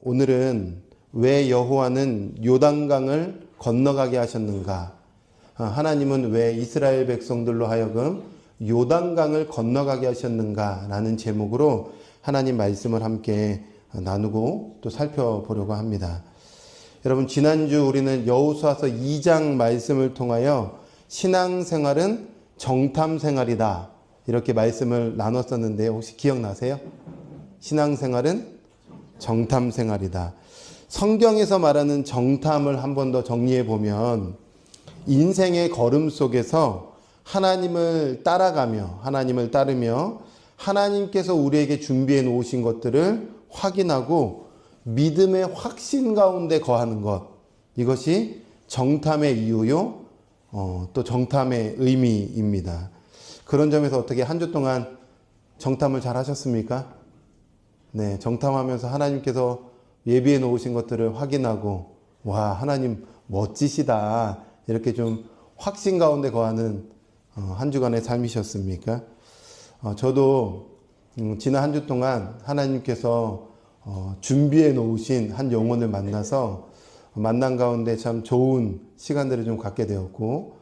오늘은 왜 여호와는 요단강을 건너가게 하셨는가? 하나님은 왜 이스라엘 백성들로 하여금 요단강을 건너가게 하셨는가? 라는 제목으로 하나님 말씀을 함께 나누고 또 살펴보려고 합니다. 여러분, 지난주 우리는 여호수아서 2장 말씀을 통하여 신앙생활은 정탐생활이다, 이렇게 말씀을 나눴었는데 혹시 기억나세요? 신앙생활은 정탐생활이다. 성경에서 말하는 정탐을 한 번 더 정리해 보면 인생의 걸음 속에서 하나님을 따라가며 하나님을 따르며 하나님께서 우리에게 준비해 놓으신 것들을 확인하고 믿음의 확신 가운데 거하는 것, 이것이 정탐의 이유요, 또 정탐의 의미입니다. 그런 점에서 어떻게 한 주 동안 정탐을 잘 하셨습니까? 네, 정탐하면서 하나님께서 예비해 놓으신 것들을 확인하고, 와, 하나님 멋지시다, 이렇게 좀 확신 가운데 거하는 한 주간의 삶이셨습니까? 저도 지난 한 주 동안 하나님께서 준비해 놓으신 한 영혼을 만나서 만난 가운데 참 좋은 시간들을 좀 갖게 되었고,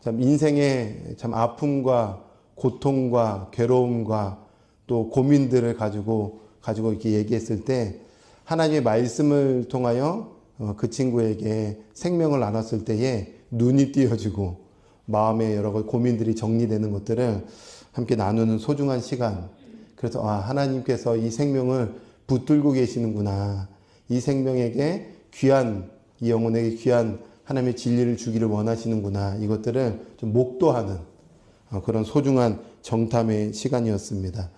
참 인생의 참 아픔과 고통과 괴로움과 또 고민들을 가지고 이렇게 얘기했을 때 하나님의 말씀을 통하여 그 친구에게 생명을 나눴을 때에 눈이 띄어지고 마음의 여러 고민들이 정리되는 것들을 함께 나누는 소중한 시간. 그래서 하나님께서 이 생명을 붙들고 계시는구나, 이 생명에게 귀한, 이 영혼에게 귀한 하나님의 진리를 주기를 원하시는구나, 이것들을 좀 목도하는 그런 소중한 정탐의 시간이었습니다.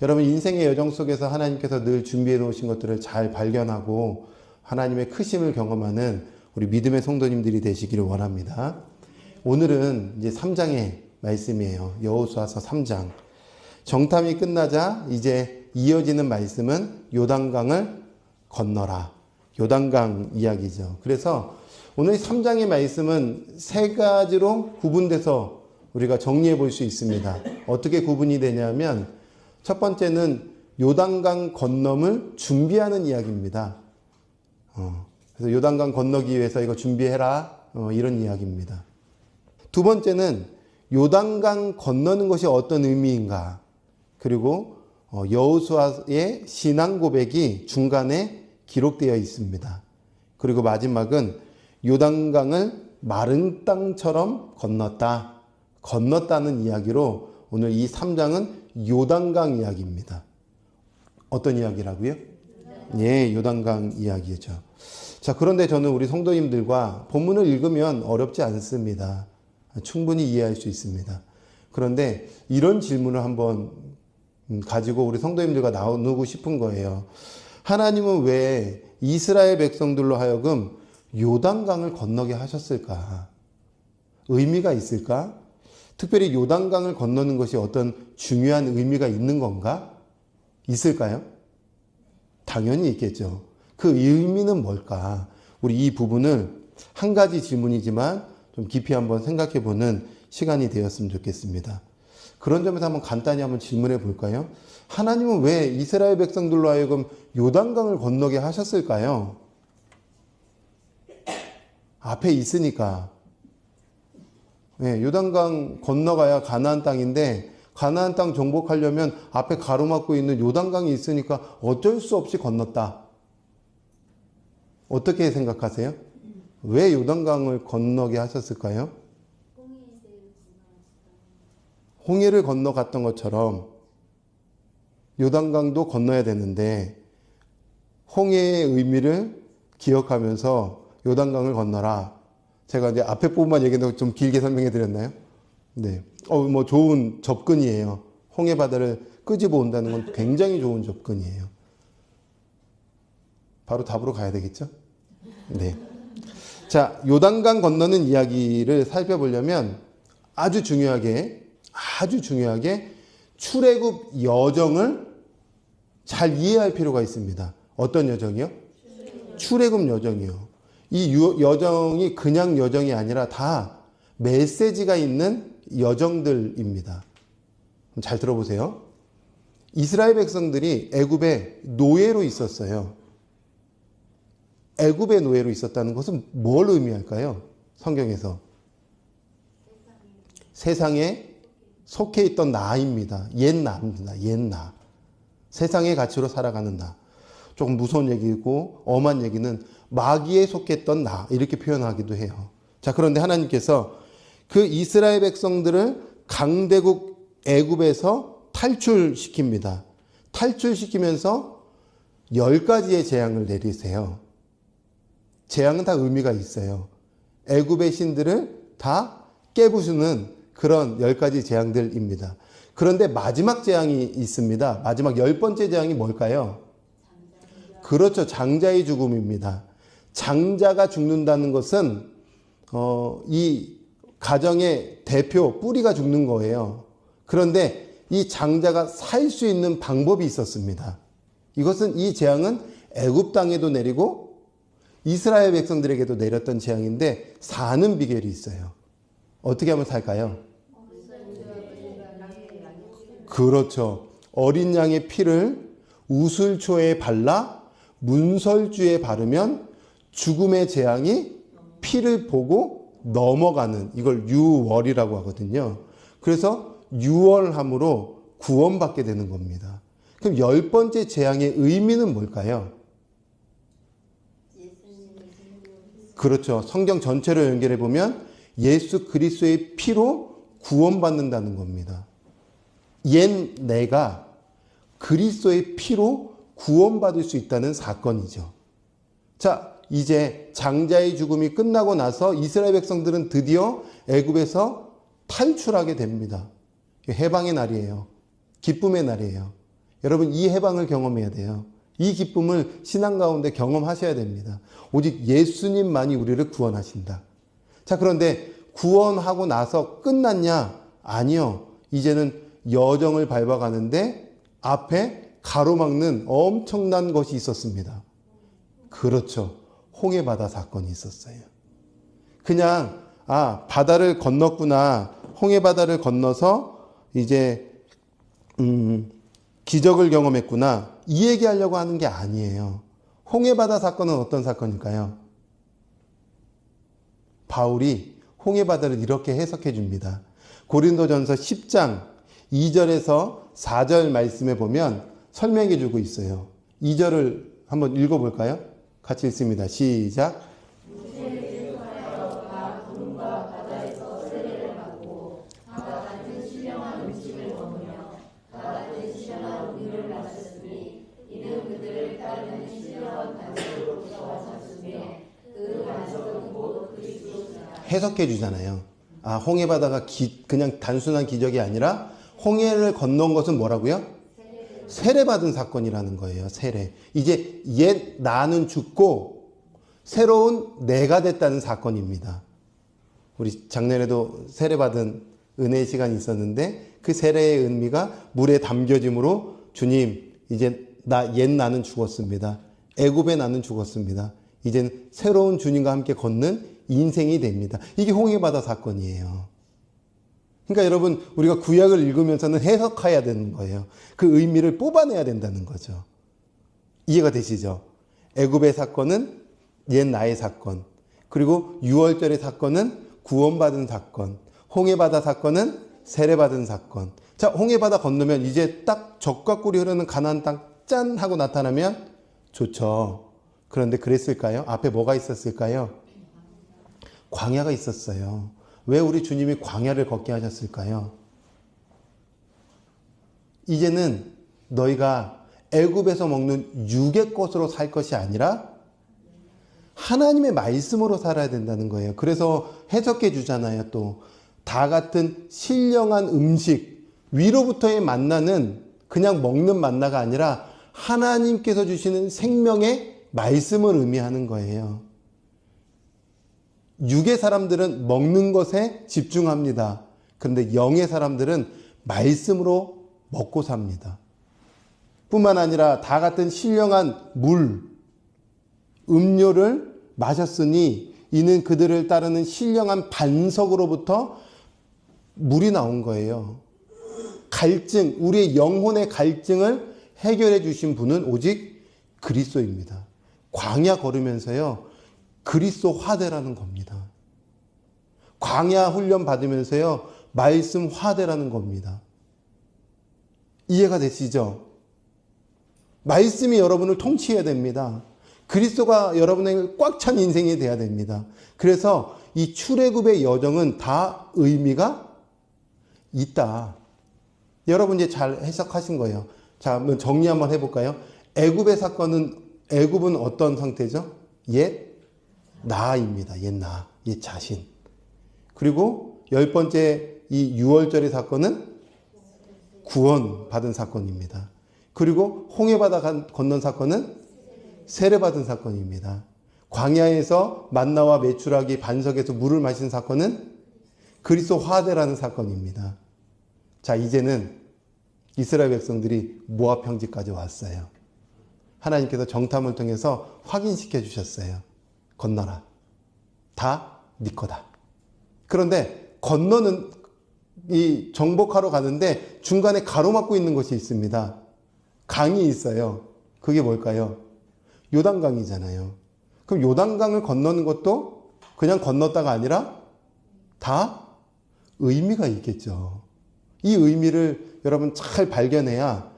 여러분, 인생의 여정 속에서 하나님께서 늘 준비해 놓으신 것들을 잘 발견하고 하나님의 크심을 경험하는 우리 믿음의 성도님들이 되시기를 원합니다. 오늘은 이제 3장의 말씀이에요. 여호수아서 3장. 정탐이 끝나자 이제 이어지는 말씀은 요단강을 건너라. 요단강 이야기죠. 그래서 오늘 3장의 말씀은 세 가지로 구분돼서 우리가 정리해 볼 수 있습니다. 어떻게 구분이 되냐면, 첫 번째는 요단강 건너을 준비하는 이야기입니다. 그래서 요단강 건너기 위해서 이거 준비해라, 이런 이야기입니다. 두 번째는 요단강 건너는 것이 어떤 의미인가, 그리고 여호수아의 신앙 고백이 중간에 기록되어 있습니다. 그리고 마지막은 요단강을 마른 땅처럼 건넜다는 이야기로 오늘 이 3장은 요단강 이야기입니다. 어떤 이야기라고요? 예, 요단강 이야기죠. 자, 그런데 저는 우리 성도님들과 본문을 읽으면 어렵지 않습니다. 충분히 이해할 수 있습니다. 그런데 이런 질문을 한번 가지고 우리 성도님들과 나누고 싶은 거예요. 하나님은 왜 이스라엘 백성들로 하여금 요단강을 건너게 하셨을까? 의미가 있을까? 특별히 요단강을 건너는 것이 어떤 중요한 의미가 있는 건가? 있을까요? 당연히 있겠죠. 그 의미는 뭘까? 우리 이 부분을 한 가지 질문이지만 좀 깊이 한번 생각해 보는 시간이 되었으면 좋겠습니다. 그런 점에서 한번 간단히 한번 질문해 볼까요? 하나님은 왜 이스라엘 백성들로 하여금 요단강을 건너게 하셨을까요? 앞에 있으니까. 네, 요단강 건너가야 가나안 땅인데, 가나안 땅 정복하려면 앞에 가로막고 있는 요단강이 있으니까 어쩔 수 없이 건넜다. 어떻게 생각하세요? 왜 요단강을 건너게 하셨을까요? 홍해를 건너갔던 것처럼 요단강도 건너야 되는데, 홍해의 의미를 기억하면서 요단강을 건너라. 제가 이제 앞에 부분만 얘기해서 좀 길게 설명해 드렸나요? 네. 좋은 접근이에요. 홍해 바다를 끄집어 온다는 건 굉장히 좋은 접근이에요. 바로 답으로 가야 되겠죠? 네. 자, 요단강 건너는 이야기를 살펴보려면 아주 중요하게 출애굽 여정을 잘 이해할 필요가 있습니다. 어떤 여정이요? 출애굽 여정이요. 이 여정이 그냥 여정이 아니라 다 메시지가 있는 여정들입니다. 잘 들어보세요. 이스라엘 백성들이 애굽에 노예로 있었어요. 애굽의 노예로 있었다는 것은 뭘 의미할까요? 성경에서. 세상에 속해 있던 나입니다. 옛나입니다. 옛나. 세상의 가치로 살아가는 나. 조금 무서운 얘기고 엄한 얘기는 마귀에 속했던 나 이렇게 표현하기도 해요. 자, 그런데 하나님께서 그 이스라엘 백성들을 강대국 애굽에서 탈출시킵니다. 탈출시키면서 10가지의 재앙을 내리세요. 재앙은 다 의미가 있어요. 애굽의 신들을 다 깨부수는 그런 10가지 재앙들입니다. 그런데 마지막 재앙이 있습니다. 마지막 10번째 재앙이 뭘까요? 그렇죠. 장자의 죽음입니다. 장자가 죽는다는 것은 이 가정의 대표, 뿌리가 죽는 거예요. 그런데 이 장자가 살 수 있는 방법이 있었습니다. 이것은 이 재앙은 애굽 땅에도 내리고 이스라엘 백성들에게도 내렸던 재앙인데 사는 비결이 있어요. 어떻게 하면 살까요? 그렇죠. 어린 양의 피를 우슬초에 발라 문설주에 바르면 죽음의 재앙이 피를 보고 넘어가는, 이걸 유월이라고 하거든요. 그래서 유월함으로 구원받게 되는 겁니다. 그럼 10번째 재앙의 의미는 뭘까요? 그렇죠. 성경 전체로 연결해 보면 예수 그리스도의 피로 구원받는다는 겁니다. 옛 내가 그리스도의 피로 구원받을 수 있다는 사건이죠. 자, 이제 장자의 죽음이 끝나고 나서 이스라엘 백성들은 드디어 애굽에서 탈출하게 됩니다. 해방의 날이에요. 기쁨의 날이에요. 여러분, 이 해방을 경험해야 돼요. 이 기쁨을 신앙 가운데 경험하셔야 됩니다. 오직 예수님만이 우리를 구원하신다. 자, 그런데 구원하고 나서 끝났냐? 아니요. 이제는 여정을 밟아가는데 앞에 가로막는 엄청난 것이 있었습니다. 그렇죠. 홍해바다 사건이 있었어요. 그냥 바다를 건넜구나. 홍해바다를 건너서 이제 기적을 경험했구나. 이 얘기하려고 하는 게 아니에요. 홍해바다 사건은 어떤 사건일까요? 바울이 홍해바다를 이렇게 해석해 줍니다. 고린도전서 10장 2절에서 4절 말씀에 보면 설명해 주고 있어요. 2절을 한번 읽어볼까요? 같이 읽습니다. 시작. 해석해 주잖아요. 홍해바다가 그냥 단순한 기적이 아니라 홍해를 건넌 것은 뭐라고요? 세례받은 사건이라는 거예요. 세례. 이제 옛 나는 죽고 새로운 내가 됐다는 사건입니다. 우리 작년에도 세례받은 은혜의 시간이 있었는데 그 세례의 의미가 물에 담겨짐으로 주님, 이제 옛 나는 죽었습니다. 애굽의 나는 죽었습니다. 이제는 새로운 주님과 함께 걷는 인생이 됩니다. 이게 홍해바다 사건이에요. 그러니까 여러분, 우리가 구약을 읽으면서는 해석해야 되는 거예요. 그 의미를 뽑아내야 된다는 거죠. 이해가 되시죠? 애굽의 사건은 옛 나의 사건, 그리고 유월절의 사건은 구원받은 사건, 홍해바다 사건은 세례받은 사건. 자, 홍해바다 건너면 이제 딱 적과 꿀이 흐르는 가나안 땅 짠 하고 나타나면 좋죠. 그런데 그랬을까요? 앞에 뭐가 있었을까요? 광야가 있었어요. 왜 우리 주님이 광야를 걷게 하셨을까요? 이제는 너희가 애굽에서 먹는 육의 것으로 살 것이 아니라 하나님의 말씀으로 살아야 된다는 거예요. 그래서 해석해 주잖아요. 또 다 같은 신령한 음식, 위로부터의 만나는 그냥 먹는 만나가 아니라 하나님께서 주시는 생명의 말씀을 의미하는 거예요. 육의 사람들은 먹는 것에 집중합니다. 그런데 영의 사람들은 말씀으로 먹고 삽니다. 뿐만 아니라 다 같은 신령한 물, 음료를 마셨으니 이는 그들을 따르는 신령한 반석으로부터 물이 나온 거예요. 갈증, 우리의 영혼의 갈증을 해결해 주신 분은 오직 그리스도입니다. 광야 걸으면서요. 그리스도화되라는 겁니다. 광야 훈련 받으면서요. 말씀화되라는 겁니다. 이해가 되시죠? 말씀이 여러분을 통치해야 됩니다. 그리스도가 여러분에게 꽉 찬 인생이 돼야 됩니다. 그래서 이 출애굽의 여정은 다 의미가 있다. 여러분 이제 잘 해석하신 거예요. 자, 한번 정리 한번 해볼까요? 애굽은 어떤 상태죠? 옛 나입니다. 옛 나, 옛 자신. 그리고 10번째 이 6월절의 사건은 구원받은 사건입니다. 그리고 홍해바다 건넌 사건은 세례받은 사건입니다. 광야에서 만나와 메추라기 반석에서 물을 마신 사건은 그리스도 화대라는 사건입니다. 자, 이제는 이스라엘 백성들이 모압 평지까지 왔어요. 하나님께서 정탐을 통해서 확인시켜 주셨어요. 건너라. 다 네 거다. 그런데 건너는 이 정복하러 가는데 중간에 가로막고 있는 것이 있습니다. 강이 있어요. 그게 뭘까요? 요단강이잖아요. 그럼 요단강을 건너는 것도 그냥 건넜다가 아니라 다 의미가 있겠죠. 이 의미를 여러분 잘 발견해야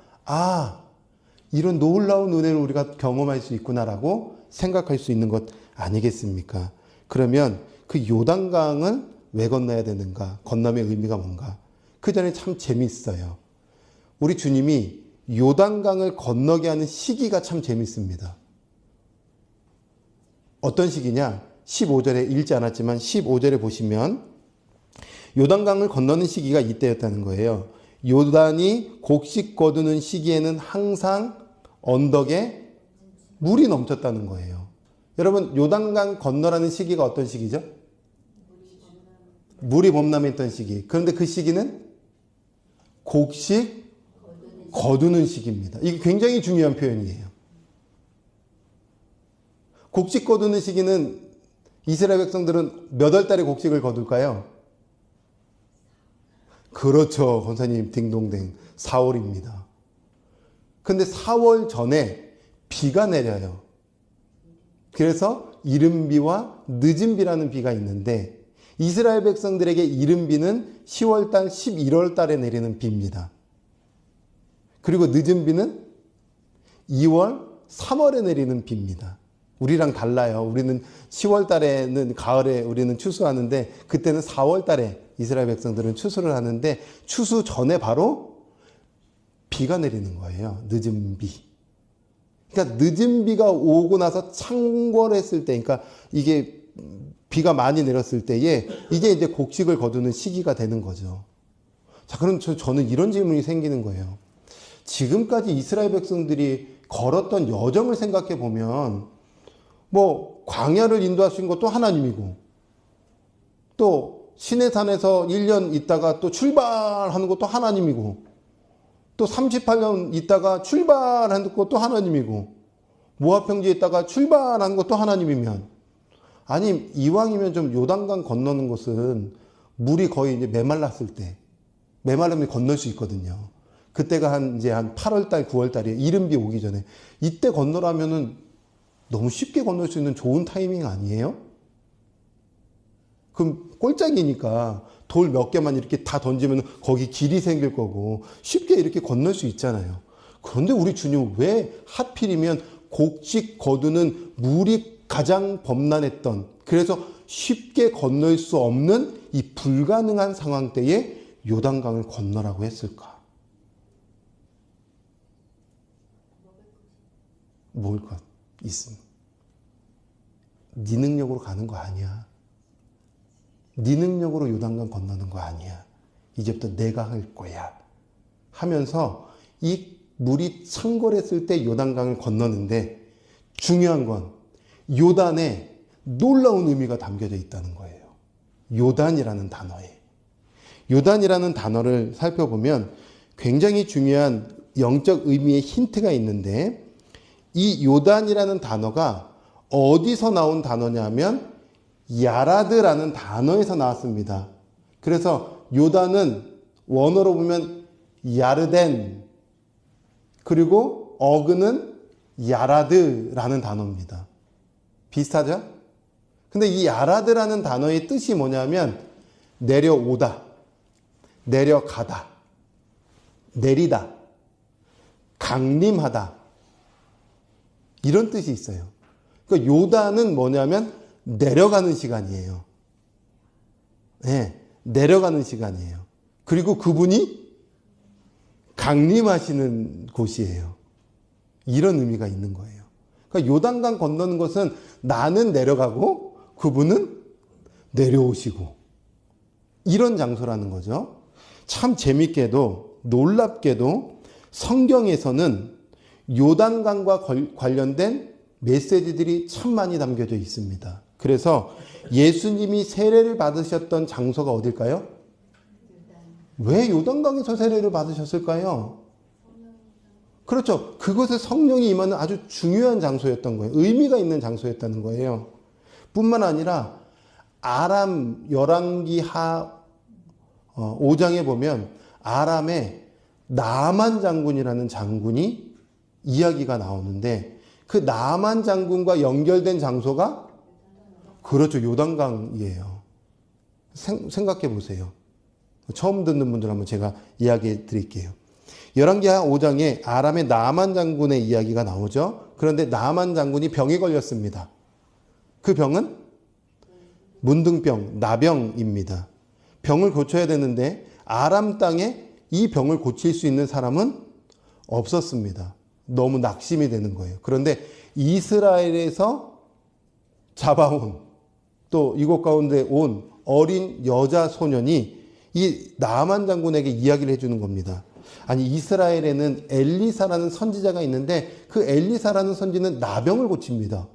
이런 놀라운 은혜를 우리가 경험할 수 있구나라고 생각할 수 있는 것 아니겠습니까? 그러면 그 요단강을 왜 건너야 되는가? 건너의 의미가 뭔가? 그 전에 참 재밌어요. 우리 주님이 요단강을 건너게 하는 시기가 참 재밌습니다. 어떤 시기냐? 15절에 읽지 않았지만 15절에 보시면 요단강을 건너는 시기가 이때였다는 거예요. 요단이 곡식 거두는 시기에는 항상 언덕에 물이 넘쳤다는 거예요. 여러분, 요단강 건너라는 시기가 어떤 시기죠? 물이 범람했던 시기. 그런데 그 시기는 곡식 거두는 시기입니다. 이게 굉장히 중요한 표현이에요. 곡식 거두는 시기는 이스라엘 백성들은 몇 월 달에 곡식을 거둘까요? 그렇죠. 권사님 딩동댕 4월입니다. 근데 4월 전에 비가 내려요. 그래서 이른비와 늦은비라는 비가 있는데 이스라엘 백성들에게 이른비는 10월달, 11월달에 내리는 비입니다. 그리고 늦은비는 2월, 3월에 내리는 비입니다. 우리랑 달라요. 우리는 10월달에는 가을에 우리는 추수하는데 그때는 4월달에 이스라엘 백성들은 추수를 하는데 추수 전에 바로 비가 내리는 거예요. 늦은 비. 그러니까 늦은 비가 오고 나서 창궐했을 때, 그러니까 이게 비가 많이 내렸을 때에 이게 이제 곡식을 거두는 시기가 되는 거죠. 자, 그럼 저는 이런 질문이 생기는 거예요. 지금까지 이스라엘 백성들이 걸었던 여정을 생각해 보면 뭐 광야를 인도하신 것도 하나님이고 또 시내산에서 1년 있다가 또 출발하는 것도 하나님이고 또 38년 있다가 출발하는 것도 하나님이고 모압 평지에 있다가 출발하는 것도 하나님이면 아니 이왕이면 좀 요단강 건너는 것은 물이 거의 이제 메말랐을 때 메마르면 건널 수 있거든요. 그때가 한 8월달 9월달이에요. 이른비 오기 전에 이때 건너라면은 너무 쉽게 건널 수 있는 좋은 타이밍 아니에요? 그럼 꼴짝이니까 돌 몇 개만 이렇게 다 던지면 거기 길이 생길 거고 쉽게 이렇게 건널 수 있잖아요. 그런데 우리 주님은 왜 하필이면 곡식 거두는 물이 가장 범람했던 그래서 쉽게 건널 수 없는 이 불가능한 상황 때에 요단강을 건너라고 했을까? 먹을 것 있음. 네 능력으로 가는 거 아니야. 네 능력으로 요단강 건너는 거 아니야. 이제부터 내가 할 거야. 하면서 이 물이 창궐했을 때 요단강을 건너는데 중요한 건 요단에 놀라운 의미가 담겨져 있다는 거예요. 요단이라는 단어에. 요단이라는 단어를 살펴보면 굉장히 중요한 영적 의미의 힌트가 있는데 이 요단이라는 단어가 어디서 나온 단어냐면 야라드라는 단어에서 나왔습니다. 그래서 요단은 원어로 보면 야르덴 그리고 어그는 야라드라는 단어입니다. 비슷하죠? 근데 이 야라드라는 단어의 뜻이 뭐냐면 내려오다, 내려가다, 내리다, 강림하다, 이런 뜻이 있어요. 그러니까 요단은 뭐냐면 내려가는 시간이에요. 네, 내려가는 시간이에요. 그리고 그분이 강림하시는 곳이에요. 이런 의미가 있는 거예요. 그러니까 요단강 건너는 것은 나는 내려가고 그분은 내려오시고 이런 장소라는 거죠. 참 재밌게도 놀랍게도 성경에서는 요단강과 관련된 메시지들이 참 많이 담겨져 있습니다. 그래서 예수님이 세례를 받으셨던 장소가 어딜까요? 왜 요단강에서 세례를 받으셨을까요? 그렇죠. 그것에 성령이 임하는 아주 중요한 장소였던 거예요. 의미가 있는 장소였다는 거예요. 뿐만 아니라 아람 열왕기하 5장에 보면 아람의 나만 장군이라는 장군이 이야기가 나오는데 그 나만 장군과 연결된 장소가 그렇죠. 요단강이에요. 생각해 보세요. 처음 듣는 분들 한번 제가 이야기해 드릴게요. 열왕기하 5장에 아람의 나만 장군의 이야기가 나오죠. 그런데 나만 장군이 병에 걸렸습니다. 그 병은 문둥병, 나병입니다. 병을 고쳐야 되는데 아람 땅에 이 병을 고칠 수 있는 사람은 없었습니다. 너무 낙심이 되는 거예요. 그런데 이스라엘에서 잡아온 또 이곳 가운데 온 어린 여자 소년이 이 나만 장군에게 이야기를 해주는 겁니다. 아니 이스라엘에는 엘리사라는 선지자가 있는데 그 엘리사라는 선지는 나병을 고칩니다.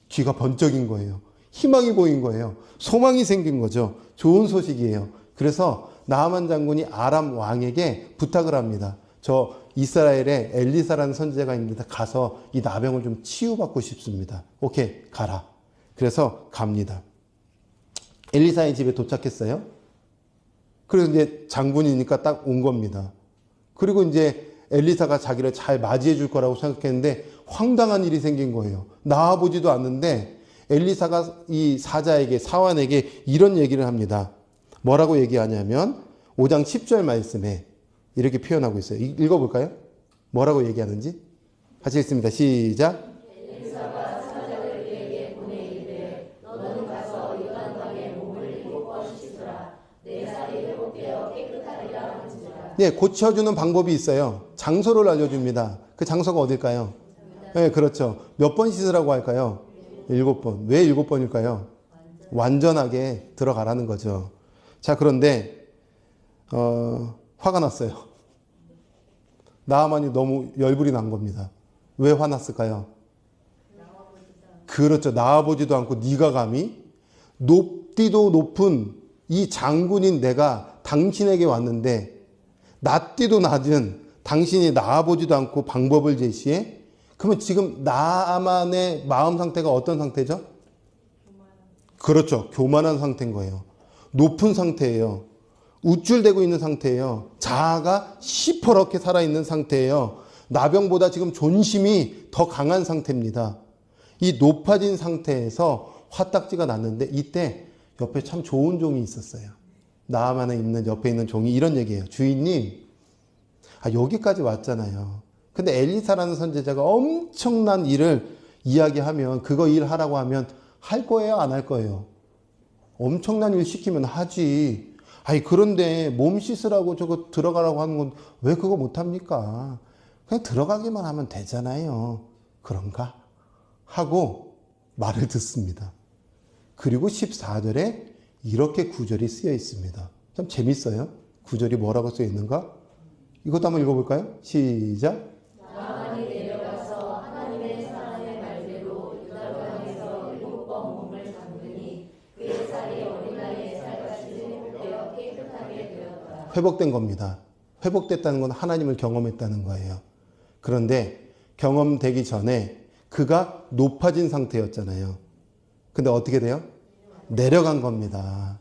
귀가 번쩍인 거예요. 희망이 보인 거예요. 소망이 생긴 거죠. 좋은 소식이에요. 그래서 나만 장군이 아람 왕에게 부탁을 합니다. 저 이스라엘에 엘리사라는 선지자가 있는데 가서 이 나병을 좀 치유받고 싶습니다. 오케이, 가라. 그래서 갑니다. 엘리사의 집에 도착했어요. 그래서 이제 장군이니까 딱 온 겁니다. 그리고 이제 엘리사가 자기를 잘 맞이해 줄 거라고 생각했는데 황당한 일이 생긴 거예요. 나와보지도 않는데 엘리사가 이 사환에게 이런 얘기를 합니다. 뭐라고 얘기하냐면 5장 10절 말씀에 이렇게 표현하고 있어요. 읽어볼까요? 뭐라고 얘기하는지? 같이 읽습니다. 시작. 엘리사가 사자를 그에게 보내이르되 너는 가서 요단강에 몸을 7번 씻으라. 내 살이 회복되어 깨끗하리라 한지라. 네, 고쳐주는 방법이 있어요. 장소를 알려줍니다. 그 장소가 어딜까요? 네, 그렇죠. 몇 번 씻으라고 할까요? 7번. 왜 7번일까요? 완전하게 들어가라는 거죠. 자, 그런데 화가 났어요. 나아만이 너무 열불이 난 겁니다. 왜 화났을까요? 그렇죠. 나와보지도 않고 네가 감히 높디도 높은 이 장군인 내가 당신에게 왔는데 낮디도 낮은 당신이 나와보지도 않고 방법을 제시해? 그러면 지금 나아만의 마음 상태가 어떤 상태죠? 그렇죠. 교만한 상태인 거예요. 높은 상태예요. 우쭐대고 있는 상태예요. 자아가 시퍼렇게 살아있는 상태예요. 나병보다 지금 존심이 더 강한 상태입니다. 이 높아진 상태에서 화딱지가 났는데 이때 옆에 참 좋은 종이 있었어요. 나아만에 있는 옆에 있는 종이 이런 얘기예요. 주인님, 여기까지 왔잖아요. 근데 엘리사라는 선지자가 엄청난 일을 이야기하면 그거 일하라고 하면 할 거예요? 안 할 거예요? 엄청난 일 시키면 하지. 그런데 몸 씻으라고 저거 들어가라고 하는 건 왜 그거 못합니까? 그냥 들어가기만 하면 되잖아요. 그런가? 하고 말을 듣습니다. 그리고 14절에 이렇게 구절이 쓰여 있습니다. 참 재밌어요. 구절이 뭐라고 쓰여 있는가? 이것도 한번 읽어볼까요? 시작. 나만이 내려가서 하나님의 사람의 말대로 요단강에서 7번 몸을 담그니 그의 살이 어린아이의 살같이 회복되어 깨끗하게 되었다. 회복된 겁니다. 회복됐다는 건 하나님을 경험했다는 거예요. 그런데 경험되기 전에 그가 높아진 상태였잖아요. 근데 어떻게 돼요? 내려간 겁니다.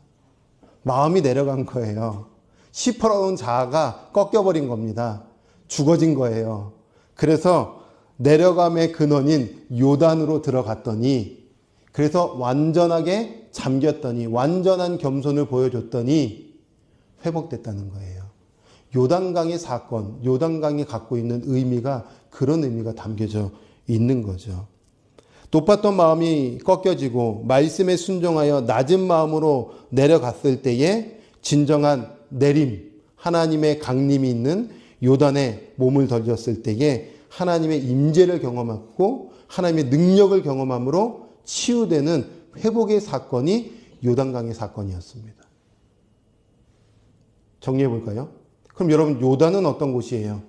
마음이 내려간 거예요. 시퍼러운 자아가 꺾여버린 겁니다. 죽어진 거예요. 그래서 내려감의 근원인 요단으로 들어갔더니, 그래서 완전하게 잠겼더니, 완전한 겸손을 보여줬더니 회복됐다는 거예요. 요단강의 사건, 요단강이 갖고 있는 의미가 그런 의미가 담겨져 있는 거죠. 높았던 마음이 꺾여지고 말씀에 순종하여 낮은 마음으로 내려갔을 때에 진정한 내림, 하나님의 강림이 있는 요단에 몸을 던졌을 때에 하나님의 임재를 경험하고 하나님의 능력을 경험함으로 치유되는 회복의 사건이 요단강의 사건이었습니다. 정리해 볼까요? 그럼 여러분, 요단은 어떤 곳이에요?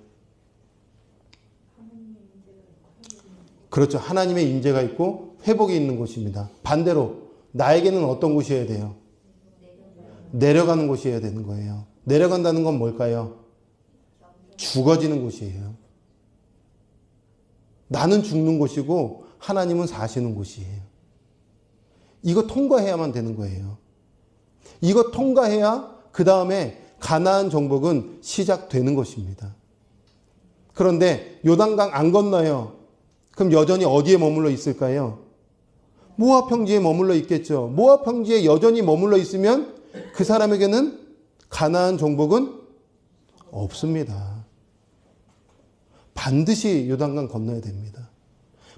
그렇죠. 하나님의 임재가 있고 회복이 있는 곳입니다. 반대로 나에게는 어떤 곳이어야 돼요? 내려가는 곳이어야 되는 거예요. 내려간다는 건 뭘까요? 죽어지는 곳이에요. 나는 죽는 곳이고 하나님은 사시는 곳이에요. 이거 통과해야만 되는 거예요. 이거 통과해야 그 다음에 가나안 정복은 시작되는 것입니다. 그런데 요단강 안 건너요. 그럼 여전히 어디에 머물러 있을까요? 모압 평지에 머물러 있겠죠. 모압 평지에 여전히 머물러 있으면 그 사람에게는 가나안 정복은 없습니다. 반드시 요단강 건너야 됩니다.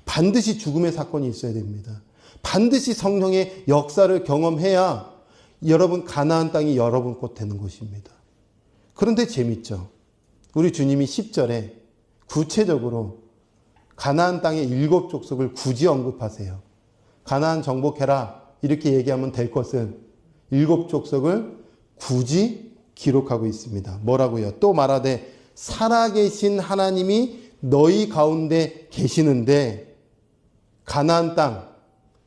반드시 죽음의 사건이 있어야 됩니다. 반드시 성령의 역사를 경험해야 여러분 가나안 땅이 여러분 것 되는 것입니다. 그런데 재밌죠. 우리 주님이 10절에 구체적으로 가나안 땅의 7 족속을 굳이 언급하세요. 가나안 정복해라 이렇게 얘기하면 될 것을 7 족속을 굳이 기록하고 있습니다. 뭐라고요? 또 말하되 살아계신 하나님이 너희 가운데 계시는데 가나안 땅,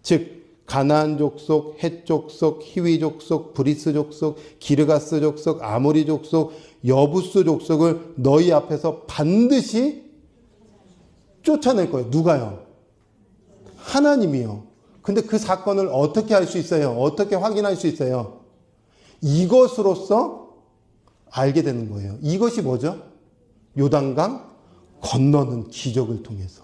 즉 가나안 족속, 헷 족속, 히위 족속, 브리스 족속, 기르가스 족속, 아모리 족속, 여부스 족속을 너희 앞에서 반드시 쫓아낼 거예요. 누가요? 하나님이요. 근데 그 사건을 어떻게 할 수 있어요? 어떻게 확인할 수 있어요? 이것으로서 알게 되는 거예요. 이것이 뭐죠? 요단강 건너는 기적을 통해서.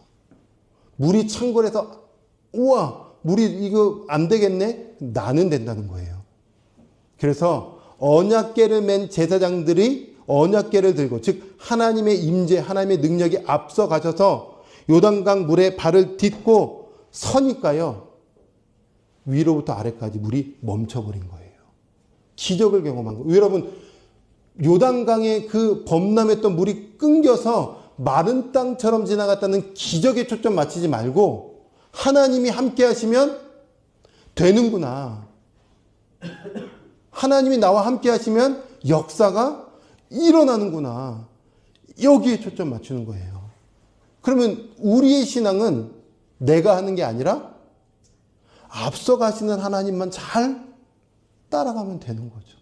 물이 창궐해서 우와 물이 이거 안 되겠네? 나는 된다는 거예요. 그래서 언약궤를 맨 제사장들이 언약궤를 들고 즉 하나님의 임재, 하나님의 능력이 앞서 가셔서 요단강 물에 발을 딛고 서니까요. 위로부터 아래까지 물이 멈춰버린 거예요. 기적을 경험한 거예요. 여러분 요단강에 그 범람했던 물이 끊겨서 마른 땅처럼 지나갔다는 기적에 초점 맞추지 말고 하나님이 함께 하시면 되는구나. 하나님이 나와 함께 하시면 역사가 일어나는구나. 여기에 초점 맞추는 거예요. 그러면 우리의 신앙은 내가 하는 게 아니라 앞서 가시는 하나님만 잘 따라가면 되는 거죠.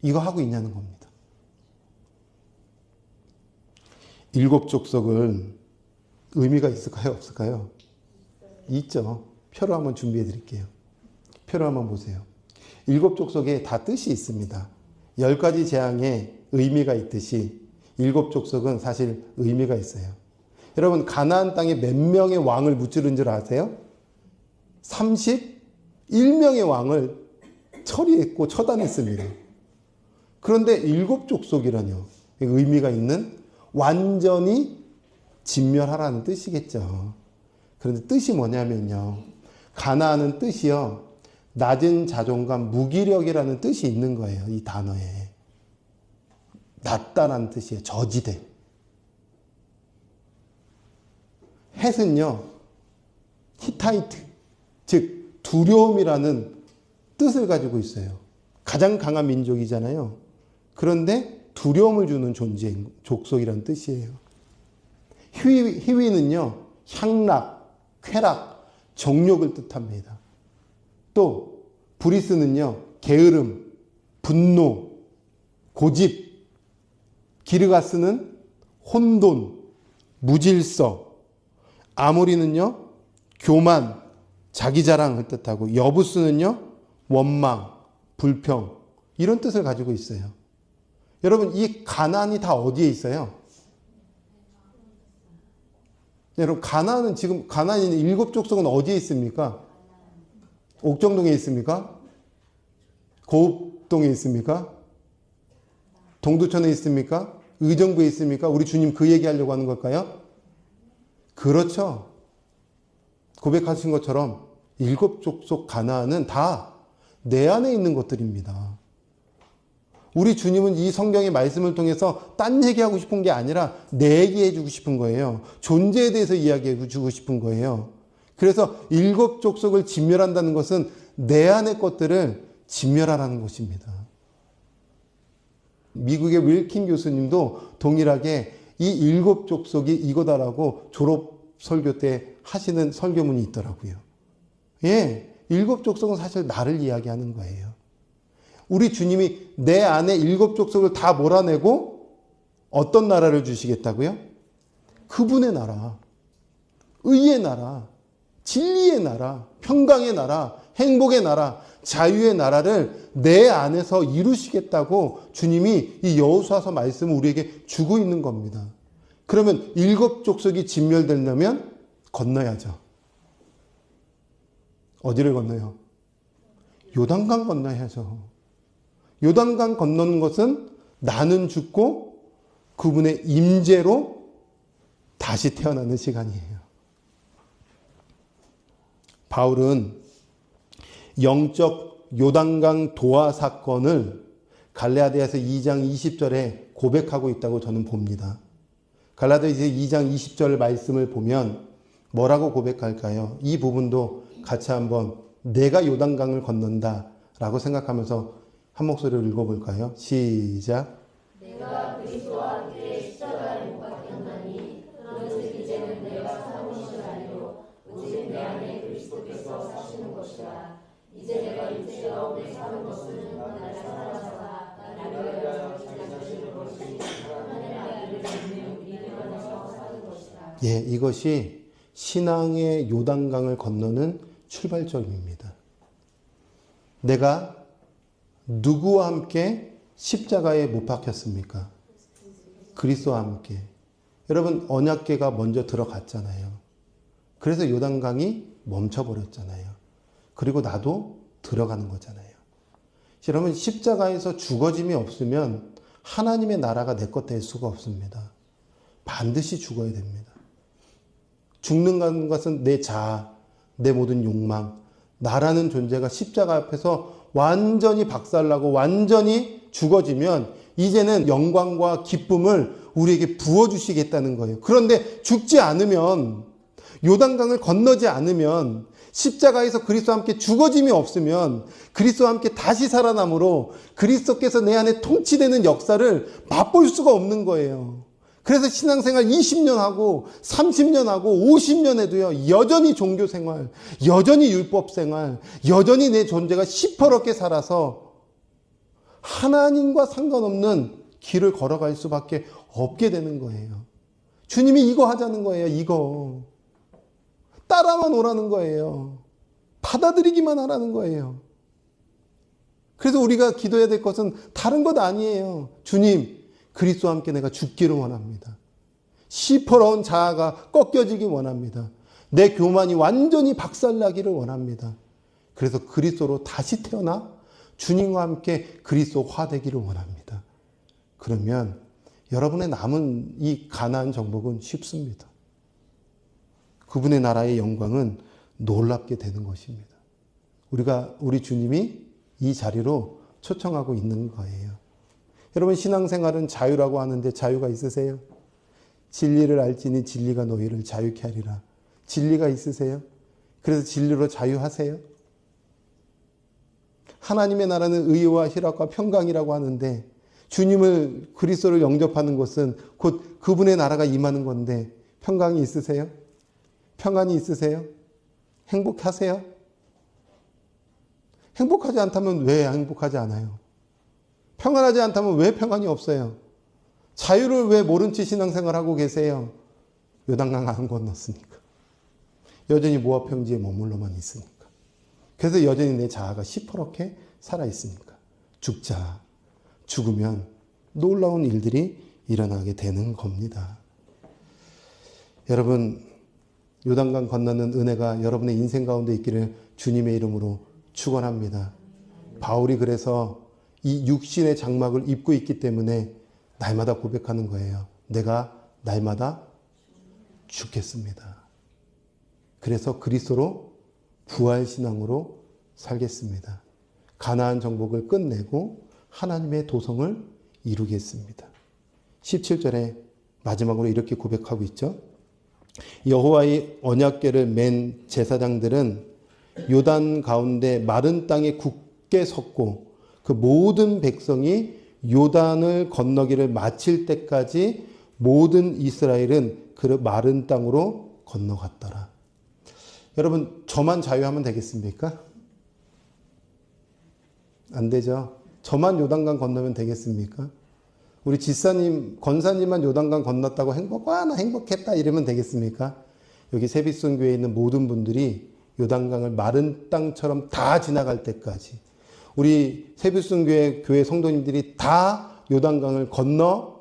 이거 하고 있냐는 겁니다. 7 족속은 의미가 있을까요? 없을까요? 있죠. 표로 한번 준비해 드릴게요. 표로 한번 보세요. 7 족속에 다 뜻이 있습니다. 10가지 재앙에 의미가 있듯이 7 족속은 사실 의미가 있어요. 여러분 가나안 땅에 몇 명의 왕을 무찌른 줄 아세요? 31명의 왕을 처리했고 처단했습니다. 그런데 7 족속이라뇨. 의미가 있는 완전히 진멸하라는 뜻이겠죠. 그런데 뜻이 뭐냐면요. 가나안은 뜻이요. 낮은 자존감, 무기력이라는 뜻이 있는 거예요. 이 단어에. 낮다라는 뜻이에요. 저지대. 헷은요. 히타이트, 즉 두려움이라는 뜻을 가지고 있어요. 가장 강한 민족이잖아요. 그런데 두려움을 주는 존재인 족속이라는 뜻이에요. 희위는요. 향락, 쾌락, 정욕을 뜻합니다. 또 브리스는요. 게으름, 분노, 고집. 기르가스는 혼돈, 무질서. 아모리는요. 교만, 자기자랑을 뜻하고 여부스는요. 원망, 불평. 이런 뜻을 가지고 있어요. 여러분 이 가나안이 다 어디에 있어요? 여러분, 가나안은 지금, 가나안의 7족속은 어디에 있습니까? 옥정동에 있습니까? 고읍동에 있습니까? 동두천에 있습니까? 의정부에 있습니까? 우리 주님 그 얘기하려고 하는 걸까요? 그렇죠. 고백하신 것처럼 7족속 가나안은 다 내 안에 있는 것들입니다. 우리 주님은 이 성경의 말씀을 통해서 딴 얘기하고 싶은 게 아니라 내 얘기해 주고 싶은 거예요. 존재에 대해서 이야기해 주고 싶은 거예요. 그래서 7족속을 진멸한다는 것은 내 안의 것들을 진멸하라는 것입니다. 미국의 윌킨 교수님도 동일하게 이 7족속이 이거다라고 졸업 설교 때 하시는 설교문이 있더라고요. 예, 7족속은 사실 나를 이야기하는 거예요. 우리 주님이 내 안에 7족속을 다 몰아내고 어떤 나라를 주시겠다고요? 그분의 나라, 의의 나라, 진리의 나라, 평강의 나라, 행복의 나라, 자유의 나라를 내 안에서 이루시겠다고 주님이 이 여호수아서 말씀을 우리에게 주고 있는 겁니다. 그러면 7족속이 진멸되려면 건너야죠. 어디를 건너요? 요단강 건너야죠. 요단강 건너는 것은 나는 죽고 그분의 임재로 다시 태어나는 시간이에요. 바울은 영적 요단강 도하 사건을 갈라디아서 2장 20절에 고백하고 있다고 저는 봅니다. 갈라디아서 2장 20절 말씀을 보면 뭐라고 고백할까요? 이 부분도 같이 한번 내가 요단강을 건넌다 라고 생각하면서 한 목소리로 읽어볼까요? 시작. 내가 그리스도와 함께 십자가에 못 박혔나니 그런즉 이제는 내가 사는 것이 아니요 오직 내 안에 그리스도께서 사시는 것이라. 이제 내가 육체 가운데 사는 것은 나를 살아가사 나를 위하여 기다리시는 것이 하나님의 이름을 믿는 안에서 사는 것이라. 예, 이것이 신앙의 요단강을 건너는 출발점입니다. 내가 누구와 함께 십자가에 못 박혔습니까? 그리스도와 함께. 여러분, 언약궤가 먼저 들어갔잖아요. 그래서 요단강이 멈춰버렸잖아요. 그리고 나도 들어가는 거잖아요. 여러분, 십자가에서 죽어짐이 없으면 하나님의 나라가 내 것 될 수가 없습니다. 반드시 죽어야 됩니다. 죽는 것은 내 자아, 내 모든 욕망, 나라는 존재가 십자가 앞에서 완전히 박살나고 완전히 죽어지면 이제는 영광과 기쁨을 우리에게 부어주시겠다는 거예요. 그런데 죽지 않으면, 요단강을 건너지 않으면, 십자가에서 그리스도와 함께 죽어짐이 없으면 그리스도와 함께 다시 살아남으로 그리스도께서 내 안에 통치되는 역사를 맛볼 수가 없는 거예요. 그래서 신앙생활 20년 하고 30년 하고 50년 해도요, 여전히 종교생활, 여전히 율법생활, 여전히 내 존재가 시퍼렇게 살아서 하나님과 상관없는 길을 걸어갈 수밖에 없게 되는 거예요. 주님이 이거 하자는 거예요. 이거. 따라만 오라는 거예요. 받아들이기만 하라는 거예요. 그래서 우리가 기도해야 될 것은 다른 것 아니에요. 주님, 그리스도와 함께 내가 죽기를 원합니다. 시퍼러운 자아가 꺾여지기 원합니다. 내 교만이 완전히 박살나기를 원합니다. 그래서 그리스도로 다시 태어나 주님과 함께 그리스도화 되기를 원합니다. 그러면 여러분의 남은 이 가나안 정복은 쉽습니다. 그분의 나라의 영광은 놀랍게 되는 것입니다. 우리 주님이 이 자리로 초청하고 있는 거예요. 여러분, 신앙생활은 자유라고 하는데 자유가 있으세요? 진리를 알지니 진리가 너희를 자유케 하리라. 진리가 있으세요? 그래서 진리로 자유하세요? 하나님의 나라는 의와 희락과 평강이라고 하는데 주님을, 그리스도를 영접하는 것은 곧 그분의 나라가 임하는 건데 평강이 있으세요? 평안이 있으세요? 행복하세요? 행복하지 않다면 왜 행복하지 않아요? 평안하지 않다면 왜 평안이 없어요? 자유를 왜 모른 채 신앙생활하고 계세요? 요단강 안 건넜으니까. 여전히 모압 평지에 머물러만 있으니까. 그래서 여전히 내 자아가 시퍼렇게 살아있으니까. 죽자. 죽으면 놀라운 일들이 일어나게 되는 겁니다. 여러분, 요단강 건너는 은혜가 여러분의 인생 가운데 있기를 주님의 이름으로 축원합니다. 바울이 그래서 이 육신의 장막을 입고 있기 때문에 날마다 고백하는 거예요. 내가 날마다 죽겠습니다. 그래서 그리스도로 부활신앙으로 살겠습니다. 가나안 정복을 끝내고 하나님의 도성을 이루겠습니다. 17절에 마지막으로 이렇게 고백하고 있죠. 여호와의 언약궤를 맨 제사장들은 요단 가운데 마른 땅에 굳게 섰고 그 모든 백성이 요단을 건너기를 마칠 때까지 모든 이스라엘은 그 마른 땅으로 건너갔더라. 여러분, 저만 자유하면 되겠습니까? 안 되죠. 저만 요단강 건너면 되겠습니까? 우리 지사님, 권사님만 요단강 건넜다고 나 행복했다 이러면 되겠습니까? 여기 세빛순교회에 있는 모든 분들이 요단강을 마른 땅처럼 다 지나갈 때까지 우리 세빛순교회 교회 성도님들이 다 요단강을 건너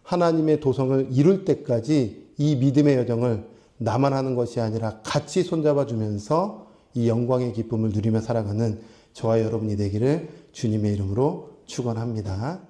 하나님의 도성을 이룰 때까지 이 믿음의 여정을 나만 하는 것이 아니라 같이 손잡아 주면서 이 영광의 기쁨을 누리며 살아가는 저와 여러분이 되기를 주님의 이름으로 축원합니다.